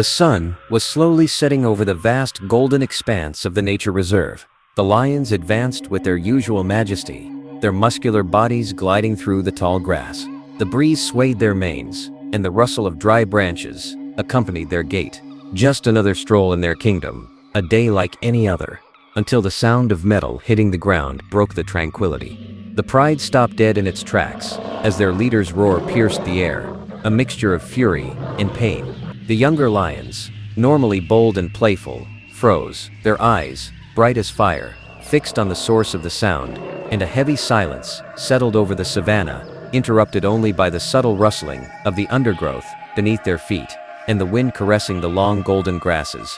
The sun was slowly setting over the vast golden expanse of the nature reserve. The lions advanced with their usual majesty, their muscular bodies gliding through the tall grass. The breeze swayed their manes, and the rustle of dry branches accompanied their gait. Just another stroll in their kingdom, a day like any other, until the sound of metal hitting the ground broke the tranquility. The pride stopped dead in its tracks, as their leader's roar pierced the air, a mixture of fury and pain. The younger lions, normally bold and playful, froze, their eyes, bright as fire, fixed on the source of the sound, and a heavy silence settled over the savanna, interrupted only by the subtle rustling of the undergrowth beneath their feet, and the wind caressing the long golden grasses.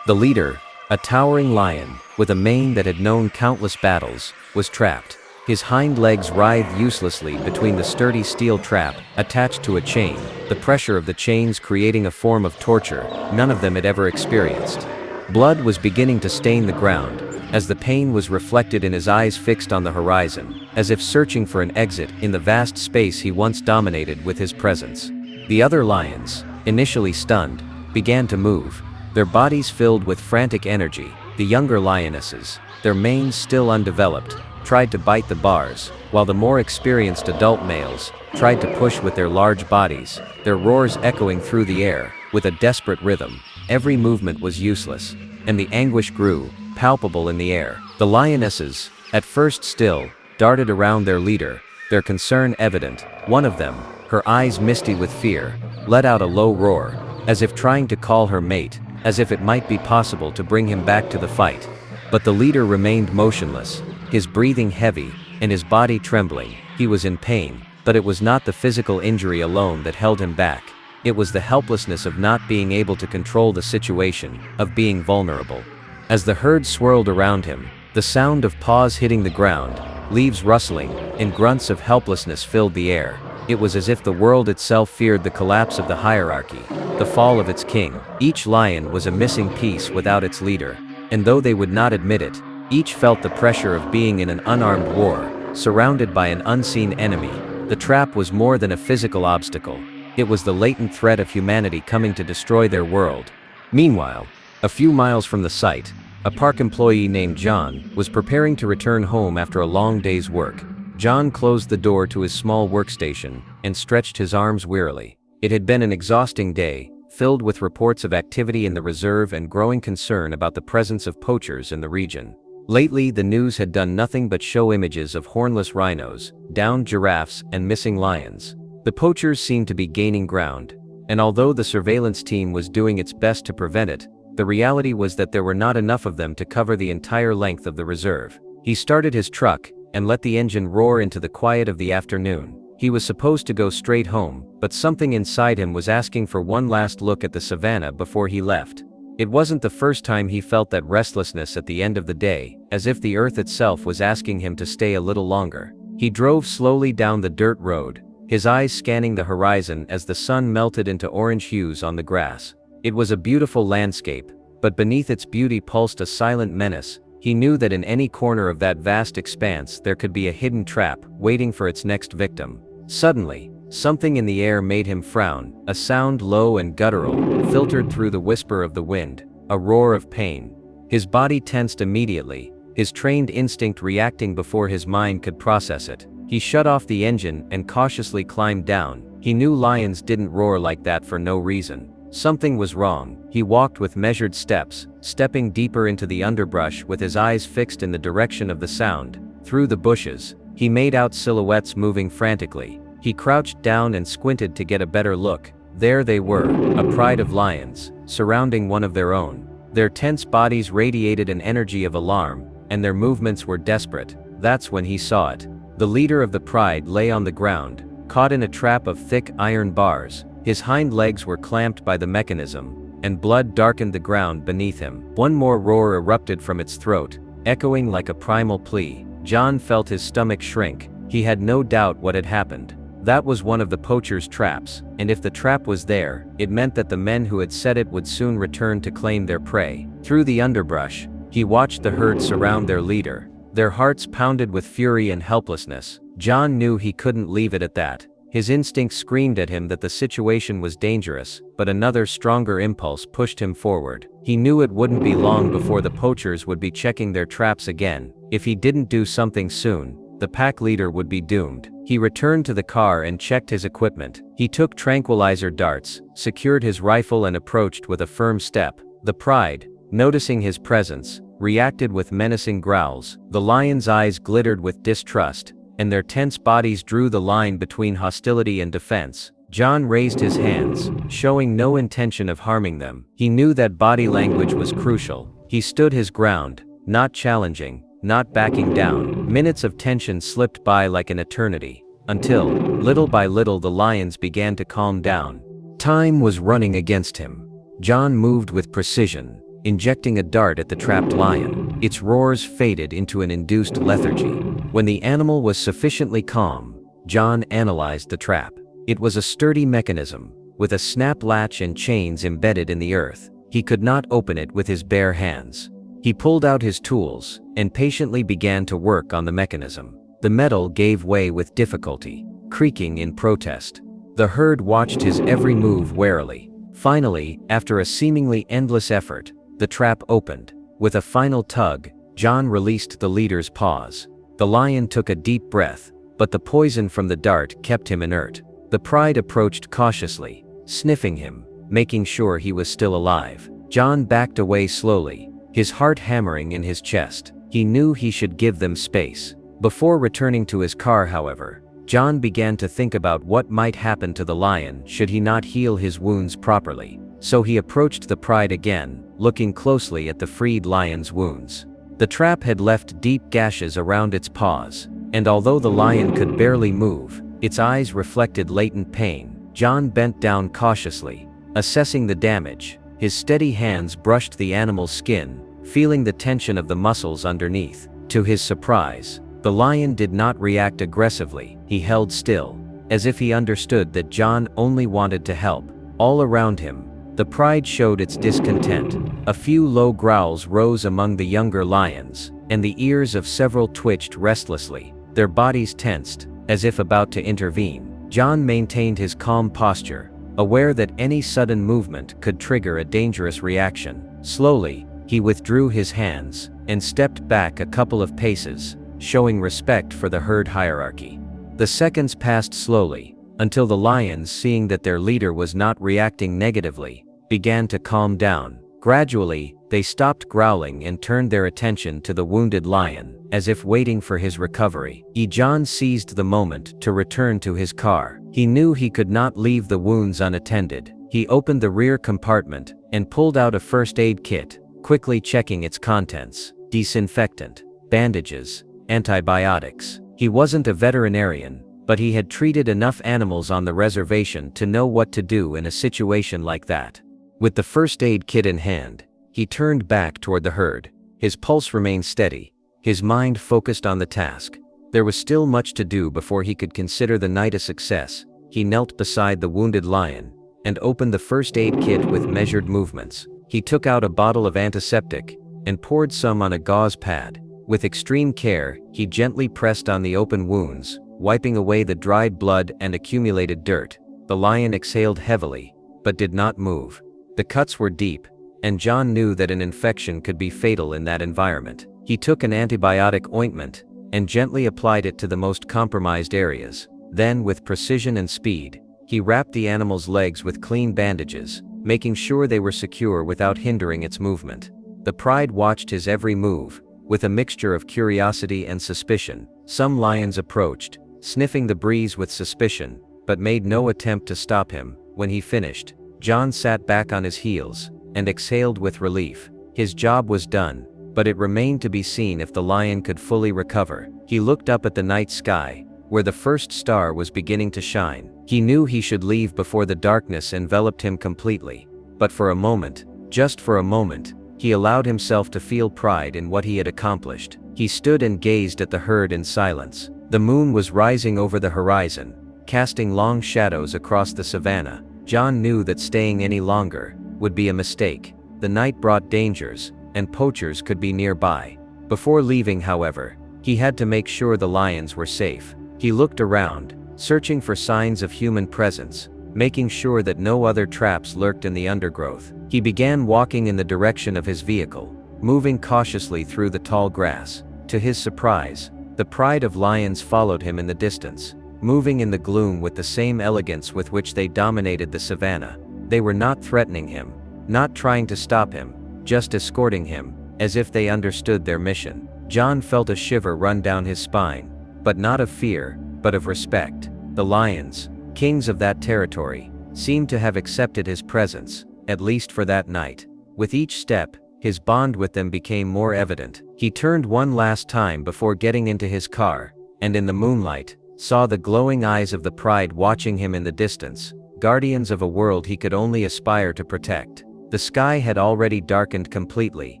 The leader, a towering lion with a mane that had known countless battles, was trapped. His hind legs writhed uselessly between the sturdy steel trap attached to a chain, the pressure of the chains creating a form of torture none of them had ever experienced. Blood was beginning to stain the ground, as the pain was reflected in his eyes fixed on the horizon, as if searching for an exit in the vast space he once dominated with his presence. The other lions, initially stunned, began to move, their bodies filled with frantic energy. The younger lionesses, their manes still undeveloped, tried to bite the bars, while the more experienced adult males tried to push with their large bodies, their roars echoing through the air with a desperate rhythm. Every movement was useless, and the anguish grew, palpable in the air. The lionesses, at first still, darted around their leader, their concern evident. One of them, her eyes misty with fear, let out a low roar, as if trying to call her mate, as if it might be possible to bring him back to the fight. But the leader remained motionless, his breathing heavy, and his body trembling. He was in pain, but it was not the physical injury alone that held him back. It was the helplessness of not being able to control the situation, of being vulnerable. As the herd swirled around him, the sound of paws hitting the ground, leaves rustling, and grunts of helplessness filled the air. It was as if the world itself feared the collapse of the hierarchy, the fall of its king. Each lion was a missing piece without its leader, and though they would not admit it, each felt the pressure of being in an unarmed war, surrounded by an unseen enemy. The trap was more than a physical obstacle. It was the latent threat of humanity coming to destroy their world. Meanwhile, a few miles from the site, a park employee named John was preparing to return home after a long day's work. John closed the door to his small workstation and stretched his arms wearily. It had been an exhausting day, filled with reports of activity in the reserve and growing concern about the presence of poachers in the region. Lately, the news had done nothing but show images of hornless rhinos, downed giraffes, and missing lions. The poachers seemed to be gaining ground, and although the surveillance team was doing its best to prevent it, the reality was that there were not enough of them to cover the entire length of the reserve. He started his truck and let the engine roar into the quiet of the afternoon. He was supposed to go straight home, but something inside him was asking for one last look at the savannah before he left. It wasn't the first time he felt that restlessness at the end of the day, as if the earth itself was asking him to stay a little longer. He drove slowly down the dirt road, his eyes scanning the horizon as the sun melted into orange hues on the grass. It was a beautiful landscape, but beneath its beauty pulsed a silent menace. He knew that in any corner of that vast expanse there could be a hidden trap waiting for its next victim. Suddenly, something in the air made him frown. A sound low and guttural filtered through the whisper of the wind, a roar of pain. His body tensed immediately, his trained instinct reacting before his mind could process it. He shut off the engine and cautiously climbed down. He knew lions didn't roar like that for no reason. Something was wrong. He walked with measured steps, stepping deeper into the underbrush with his eyes fixed in the direction of the sound. Through the bushes, he made out silhouettes moving frantically. He crouched down and squinted to get a better look. There they were, a pride of lions, surrounding one of their own. Their tense bodies radiated an energy of alarm, and their movements were desperate. That's when he saw it. The leader of the pride lay on the ground, caught in a trap of thick iron bars. His hind legs were clamped by the mechanism, and blood darkened the ground beneath him. One more roar erupted from its throat, echoing like a primal plea. John felt his stomach shrink. He had no doubt what had happened. That was one of the poachers' traps, and if the trap was there, it meant that the men who had set it would soon return to claim their prey. Through the underbrush, he watched the herd surround their leader. Their hearts pounded with fury and helplessness. John knew he couldn't leave it at that. His instincts screamed at him that the situation was dangerous, but another stronger impulse pushed him forward. He knew it wouldn't be long before the poachers would be checking their traps again. If he didn't do something soon, the pack leader would be doomed. He returned to the car and checked his equipment. He took tranquilizer darts, secured his rifle and approached with a firm step. The Pride, noticing his presence, reacted with menacing growls. The lion's eyes glittered with distrust, and their tense bodies drew the line between hostility and defense. John raised his hands, showing no intention of harming them. He knew that body language was crucial. He stood his ground, not challenging, not backing down. Minutes of tension slipped by like an eternity, until, little by little, the lions began to calm down. Time was running against him. John moved with precision, injecting a dart at the trapped lion. Its roars faded into an induced lethargy. When the animal was sufficiently calm, John analyzed the trap. It was a sturdy mechanism, with a snap latch and chains embedded in the earth. He could not open it with his bare hands. He pulled out his tools, and patiently began to work on the mechanism. The metal gave way with difficulty, creaking in protest. The herd watched his every move warily. Finally, after a seemingly endless effort, the trap opened. With a final tug, John released the leader's paws. The lion took a deep breath, but the poison from the dart kept him inert. The Pride approached cautiously, sniffing him, making sure he was still alive. John backed away slowly, his heart hammering in his chest. He knew he should give them space. Before returning to his car, however, John began to think about what might happen to the lion should he not heal his wounds properly. So he approached the Pride again, looking closely at the freed lion's wounds. The trap had left deep gashes around its paws, and although the lion could barely move, its eyes reflected latent pain. John bent down cautiously, assessing the damage. His steady hands brushed the animal's skin, feeling the tension of the muscles underneath. To his surprise, the lion did not react aggressively. He held still, as if he understood that John only wanted to help. All around him, the Pride showed its discontent. A few low growls rose among the younger lions, and the ears of several twitched restlessly, their bodies tensed, as if about to intervene. John maintained his calm posture, aware that any sudden movement could trigger a dangerous reaction. Slowly, he withdrew his hands, and stepped back a couple of paces, showing respect for the herd hierarchy. The seconds passed slowly, until the lions, seeing that their leader was not reacting negatively, began to calm down. Gradually, they stopped growling and turned their attention to the wounded lion, as if waiting for his recovery. John seized the moment to return to his car. He knew he could not leave the wounds unattended. He opened the rear compartment and pulled out a first aid kit, quickly checking its contents: disinfectant, bandages, antibiotics. He wasn't a veterinarian, but he had treated enough animals on the reservation to know what to do in a situation like that. With the first aid kit in hand, he turned back toward the herd. His pulse remained steady, his mind focused on the task. There was still much to do before he could consider the night a success. He knelt beside the wounded lion and opened the first aid kit with measured movements. He took out a bottle of antiseptic and poured some on a gauze pad. With extreme care, he gently pressed on the open wounds, wiping away the dried blood and accumulated dirt. The lion exhaled heavily, but did not move. The cuts were deep, and John knew that an infection could be fatal in that environment. He took an antibiotic ointment and gently applied it to the most compromised areas. Then, with precision and speed, he wrapped the animal's legs with clean bandages, making sure they were secure without hindering its movement. The Pride watched his every move, with a mixture of curiosity and suspicion. Some lions approached, sniffing the breeze with suspicion, but made no attempt to stop him. When he finished, John sat back on his heels and exhaled with relief. His job was done, but it remained to be seen if the lion could fully recover. He looked up at the night sky, where the first star was beginning to shine. He knew he should leave before the darkness enveloped him completely. But for a moment, just for a moment, he allowed himself to feel pride in what he had accomplished. He stood and gazed at the herd in silence. The moon was rising over the horizon, casting long shadows across the savannah. John knew that staying any longer would be a mistake. The night brought dangers, and poachers could be nearby. Before leaving, however, he had to make sure the lions were safe. He looked around, searching for signs of human presence, making sure that no other traps lurked in the undergrowth. He began walking in the direction of his vehicle, moving cautiously through the tall grass. To his surprise, the pride of lions followed him in the distance, moving in the gloom with the same elegance with which they dominated the savannah. They were not threatening him, not trying to stop him, just escorting him, as if they understood their mission. John felt a shiver run down his spine, but not of fear, but of respect. The lions, kings of that territory, seemed to have accepted his presence, at least for that night. With each step, his bond with them became more evident. He turned one last time before getting into his car, and in the moonlight, saw the glowing eyes of the pride watching him in the distance, guardians of a world he could only aspire to protect. The sky had already darkened completely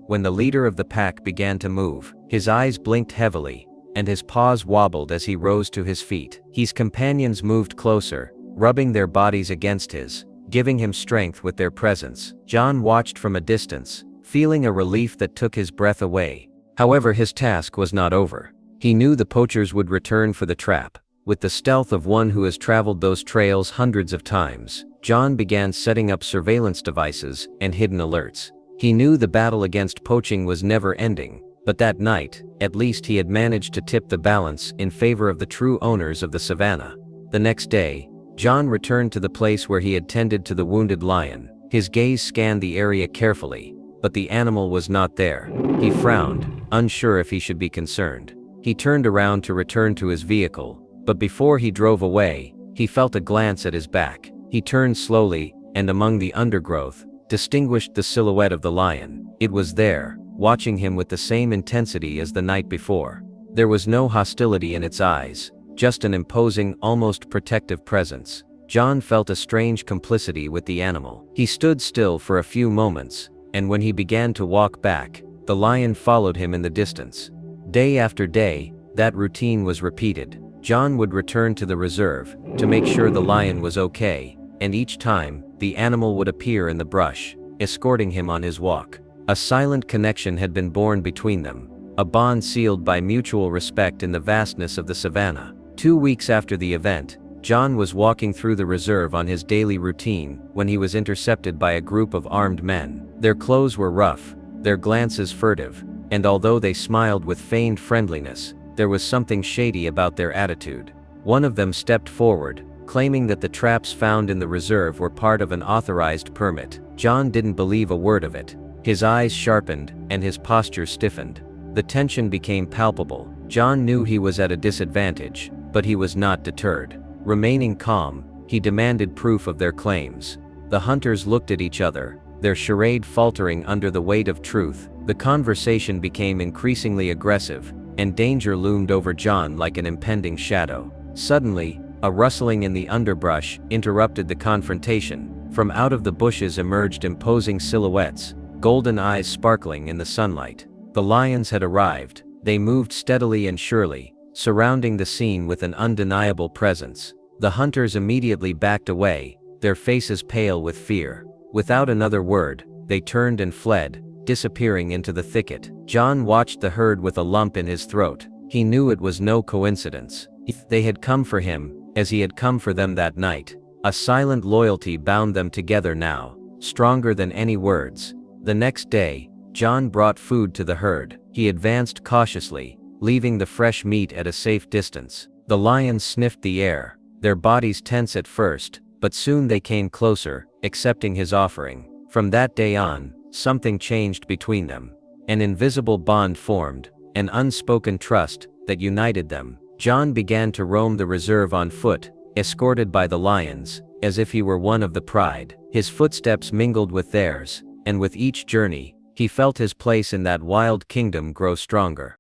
when the leader of the pack began to move. His eyes blinked heavily, and his paws wobbled as he rose to his feet. His companions moved closer, rubbing their bodies against his, giving him strength with their presence. John watched from a distance, feeling a relief that took his breath away. However, his task was not over. He knew the poachers would return for the trap. With the stealth of one who has traveled those trails hundreds of times, John began setting up surveillance devices and hidden alerts. He knew the battle against poaching was never ending, but that night, at least he had managed to tip the balance in favor of the true owners of the savannah. The next day, John returned to the place where he had tended to the wounded lion. His gaze scanned the area carefully, but the animal was not there. He frowned, unsure if he should be concerned. He turned around to return to his vehicle, but before he drove away, he felt a glance at his back. He turned slowly, and among the undergrowth, distinguished the silhouette of the lion. It was there, watching him with the same intensity as the night before. There was no hostility in its eyes, just an imposing, almost protective presence. John felt a strange complicity with the animal. He stood still for a few moments, and when he began to walk back, the lion followed him in the distance. Day after day, that routine was repeated. John would return to the reserve to make sure the lion was okay, and each time, the animal would appear in the brush, escorting him on his walk. A silent connection had been born between them, a bond sealed by mutual respect in the vastness of the savannah. 2 weeks after the event, John was walking through the reserve on his daily routine when he was intercepted by a group of armed men. Their clothes were rough, their glances furtive, and although they smiled with feigned friendliness, there was something shady about their attitude. One of them stepped forward, claiming that the traps found in the reserve were part of an authorized permit. John didn't believe a word of it. His eyes sharpened, and his posture stiffened. The tension became palpable. John knew he was at a disadvantage, but he was not deterred. Remaining calm, he demanded proof of their claims. The hunters looked at each other, their charade faltering under the weight of truth. The conversation became increasingly aggressive, and danger loomed over John like an impending shadow. Suddenly, a rustling in the underbrush interrupted the confrontation. From out of the bushes emerged imposing silhouettes, golden eyes sparkling in the sunlight. The lions had arrived. They moved steadily and surely, surrounding the scene with an undeniable presence. The hunters immediately backed away, their faces pale with fear. Without another word, they turned and fled, disappearing into the thicket. John watched the herd with a lump in his throat. He knew it was no coincidence. They had come for him, as he had come for them that night. A silent loyalty bound them together now, stronger than any words. The next day, John brought food to the herd. He advanced cautiously, leaving the fresh meat at a safe distance. The lions sniffed the air, their bodies tense at first, but soon they came closer, accepting his offering. From that day on, something changed between them. An invisible bond formed, an unspoken trust that united them. John began to roam the reserve on foot, escorted by the lions, as if he were one of the pride. His footsteps mingled with theirs, and with each journey, he felt his place in that wild kingdom grow stronger.